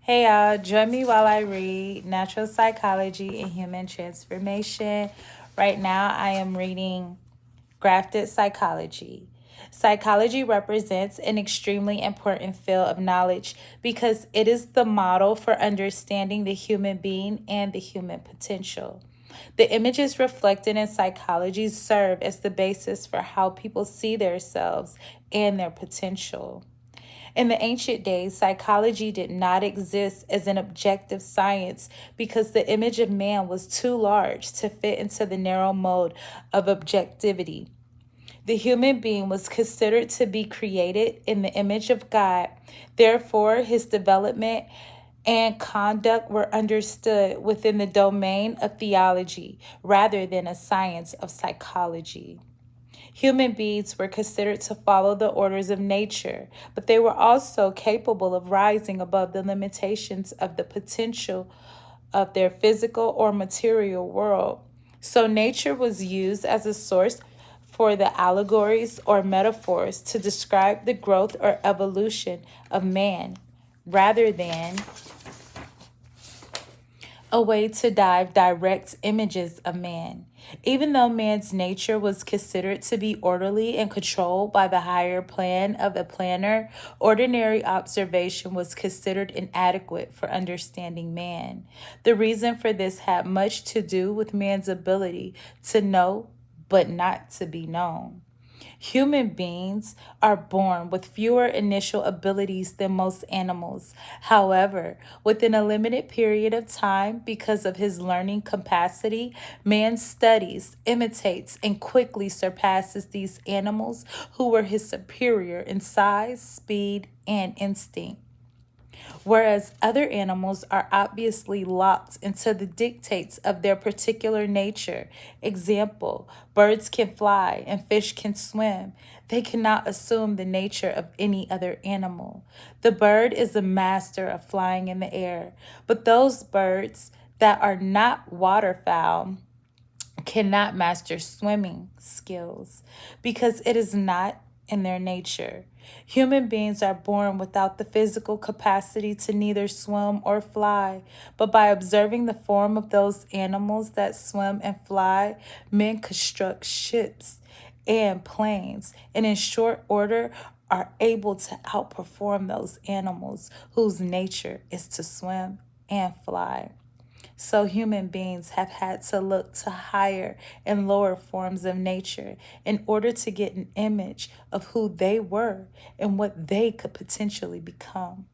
Hey y'all, join me while I read Natural Psychology and Human Transformation. Right now, I am reading Grafted Psychology. Psychology represents an extremely important field of knowledge because it is the model for understanding the human being and the human potential. The images reflected in psychology serve as the basis for how people see themselves and their potential. In the ancient days, psychology did not exist as an objective science because the image of man was too large to fit into the narrow mode of objectivity. The human being was considered to be created in the image of God. Therefore, his development and conduct were understood within the domain of theology rather than a science of psychology. Human beings were considered to follow the orders of nature, but they were also capable of rising above the limitations of the potential of their physical or material world. So, nature was used as a source for the allegories or metaphors to describe the growth or evolution of man rather than a way to dive direct images of man. Even though man's nature was considered to be orderly and controlled by the higher plan of a planner, ordinary observation was considered inadequate for understanding man. The reason for this had much to do with man's ability to know but not to be known. Human beings are born with fewer initial abilities than most animals. However, within a limited period of time, because of his learning capacity, man studies, imitates, and quickly surpasses these animals who were his superior in size, speed, and instinct. Whereas other animals are obviously locked into the dictates of their particular nature. Example, birds can fly and fish can swim. They cannot assume the nature of any other animal. The bird is the master of flying in the air, but those birds that are not waterfowl cannot master swimming skills because it is not in their nature. Human beings are born without the physical capacity to neither swim or fly, but by observing the form of those animals that swim and fly, men construct ships and planes, and in short order are able to outperform those animals whose nature is to swim and fly. So human beings have had to look to higher and lower forms of nature in order to get an image of who they were and what they could potentially become.